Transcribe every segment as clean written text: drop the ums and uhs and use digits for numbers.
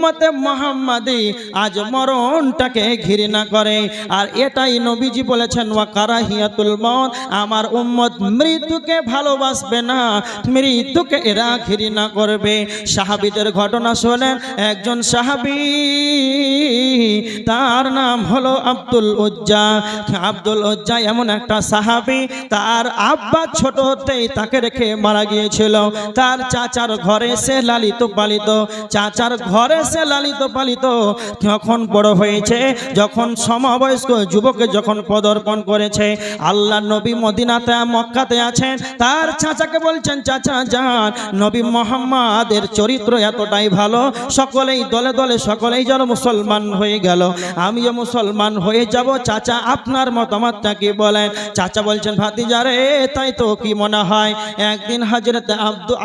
উম্মতে মুহাম্মাদি আজ মরণটাকে ঘৃণা করে। আর এটাই নবীজি বলেছেন ওয়া কারাহিয়াতুল মউত, আমার উম্মত মৃত্যুকে ভালোবাসবে না, মৃত্যুকে এরা ঘৃণা করবে। সাহাবীদের ঘটনা শোনেন। একজন সাহাবী, তার নাম হলো আব্দুল উজ্জা। আব্দুল উজ্জা এমন একটা সাহাবী, তার আব্বা ছোট হতেই তাকে রেখে মারা গিয়েছিল। তার চাচার ঘরে সে লালিত পালিত, চাচার ঘরে সে লালিত পালিত। যখন বড় হয়েছে, যখন সমবয়স্ক যুবকে যখন পদার্পণ করেছে, আল্লাহ নবী মদিনাতে মক্কাতে আছেন, তার চাচাকে বলছেন, চাচা যান, নবী মুহাম্মাদের চরিত্র এতটাই ভালো, সকলেই দলে দলে সকলেই যেন মুসলমান হয়ে গেল, আমিও মুসলমান হয়ে যাব, চাচা আপনার মতামতটা কি বলেন? চাচা বলছেন, ভাতিজা রে তাই তো, কি মনে হয়? একদিন হযরত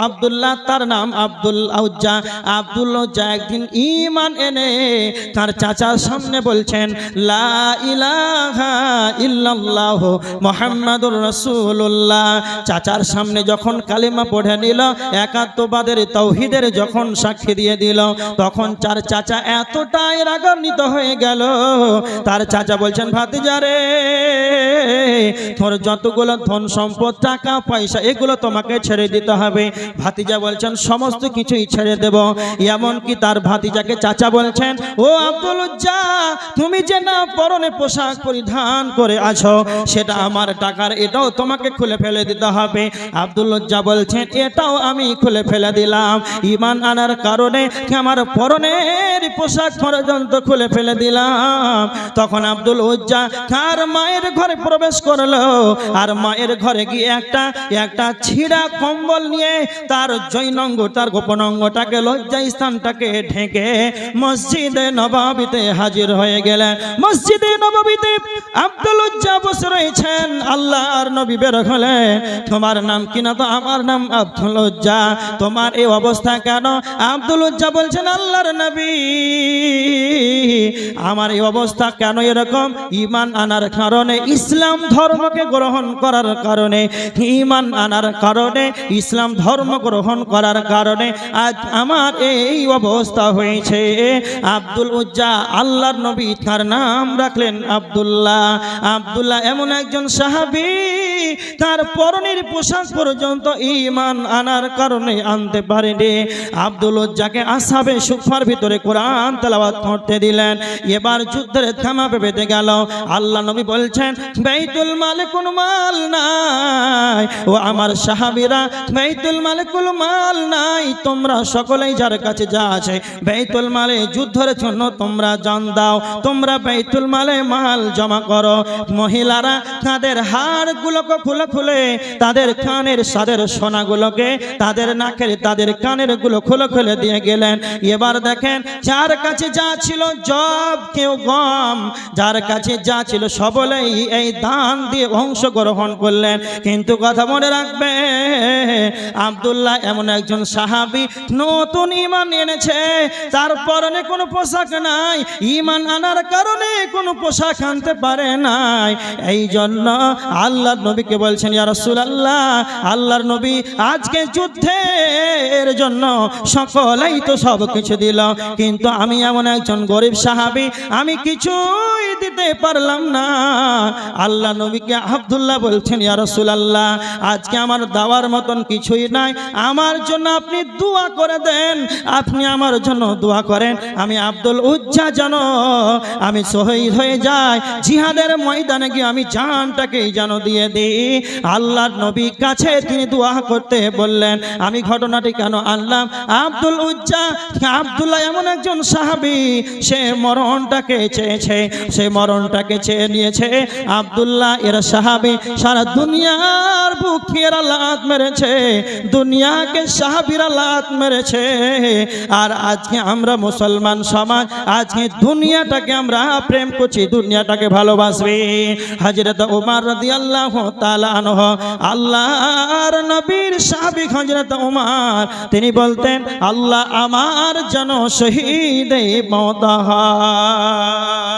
আব্দুল্লাহ, তার নাম আব্দুল উজ্জা, আব্দুল উজ্জা একদিন ঈমান এনে তার চাচার সামনে বলছেন, লা ইলাহা ইল্লাল্লাহ মুহাম্মাদুর রাসূলুল্লাহ। চাচার সামনে যখন কালিমা পড়ে নিল, একাত্মবাদের তাওহীদের যখন সাক্ষী দিয়ে দিল, তখন তার চাচা এতটাই রাগান্বিত হয়ে গেল। তার চাচা বলছেন, ভাতিজা রে তোর যতগুলো ধন সম্পদ, টাকা পয়সা, এগুলো তোমাকে ছেড়ে দিতে হবে। ভাতিজা বলছেন, সমস্ত কিছুই ছেড়ে দেব। এমনকি তার ভাতিজাকে চাচা বলছেন, ও আব্দুল উজ্জা, তুমি যে না পরনে পোশাক পরিধান করে আছো, সেটা আমার টাকার, এটাও তোমাকে খুলে ফেলে দিতে হবে। আব্দুল উজ্জা বলছেন, এটাও আমি খুলে ফেলে দিলাম, ঈমান আনার কারণে আমার পরনের পোশাক পর্যন্ত খুলে ফেলে দিলাম। তখন আব্দুল উজ্জা তার মায়ের ঘরে প্রবেশ করলো, আর মায়ের ঘরে গিয়ে একটা ছিঁড়া কম্বল নিয়ে তার জৈনঙ্গ, তার গোপন অঙ্গটাকে, লজ্জা স্থানটাকে ঢেকে মসজিদে নববীতে হাজির হয়ে গেলেন। মসজিদে নববীতে আব্দুল উজ্জা বসে রয়েছেন। আল্লাহর নবী বের হলেন, তোমার নাম কি? না, তো আমার নাম আব্দুল উজ্জা, তোমার এই অবস্থা কেন? আব্দুল উজ্জা বলছেন, আল্লাহর নবী, আমার এই অবস্থা কেন এরকম? ঈমান আনার কারণে, ইসলাম ধর্মকে গ্রহণ করার কারণে, ঈমান আনার কারণে, ইসলাম ধর্ম গ্রহণ করার কারণে আজ আমার এই অবস্থা হয়েছে। আব্দুল উজ্জা, আল্লাহর নবী তার নাম রাখলেন আব্দুল্লাহ। আব্দুল্লাহ এমন একজন সাহাবী, তার পরনের পোশাক পর্যন্ত ঈমান আনার কারণে আনতে পারেনি। আব্দুল উজ্জাকে আসহাবে সুফার ভিতরে কোরআন তেলাওয়াত করতে দিলেন। এবার যুদ্ধের থামাবে বেঁধে গেল। আল্লাহ নবী বলছেন, বাইতুল মালে কোনো মাল নাই, ও আমার সাহাবীরা, বাইতুল মালে কোনো মাল নাই, তোমরা সকলেই যার কাছে যা আছে বাইতুল মালে যুদ্ধের জন্য তোমরা জান দাও, তোমরা বাইতুল মালে মাল জমা করো। মহিলারা তাদের হাড়গুলোকে খুলে খুলে, তাদের কানের সাদের সোনাগুলোকে, তাদের নাকের, তাদের কানের গুলো খুলে খুলে দিয়ে গেলেন। এবার দেখেন, যার কাছে যা ছিল, জব কেউ গম, যার কাছে যা ছিল সকলেই এই দান দিয়ে অংশগ্রহণ করলেন। কিন্তু কথা মনে রাখবে, আব্দুল্লাহ এমন একজন সাহাবী, নতুন ঈমান এনেছে, তার পরনে কোনো পোশাক নাই, ঈমান আনার কারণে কোনো পোশাক আনতে পারে নাই। এই জন্য আল্লাহর নবীকে বলছেন, ইয়া রাসূলুল্লাহ, আল্লাহর নবী, আজকে যুদ্ধের জন্য সকলেই তো সব কিছু দিল, কিন্তু আমি এমন একজন গরিব সাহাবী, আমি কিছুই দিতে পারলাম না। আল্লাহ নবীকে আব্দুল্লাহ বলছেন, ইয়া রাসূলুল্লাহ, আজকে আমার দেওয়ার মতন কিছুই নাই, আমার জন্য আপনি দোয়া করে দেন, আপনি আমার জন্য দোয়া করেন, আমি আব্দুল উজ্জা যেন আমি শহীদ হয়ে যাই, জিহাদের ময়দানে গিয়ে আমি জানটাকেই যেন দিয়ে দিই। আল্লাহর নবীর কাছে তিনি দোয়া করতে বললেন। আমি ঘটনাটি কেন আনলাম? আব্দুল উজ্জা, আব্দুল্লাহ এমন একজন সাহাবী, সে মরণটাকে চেয়েছে, সে মরণটাকে চেয়ে নিয়েছে। আব্দুল্লাহ এর সাহাবী, সারা দুনিয়ার বুকের লাত মেরেছে, দুনিয়াকে সাহাবীরা লাত মেরেছে। আর আজকে আমরা মুসলমান সমাজ, আজকে দুনিয়াটাকে আমরা প্রেম করছি, দুনিয়াটাকে ভালোবাসি। হযরত ওমর রাদিয়াল্লাহু তাআলা আনহু, আল্লাহর নবীর সাহাবী হযরত ওমর, তিনি বলতেন, আল্লাহ আমার যেন শহীদ মওত হয়।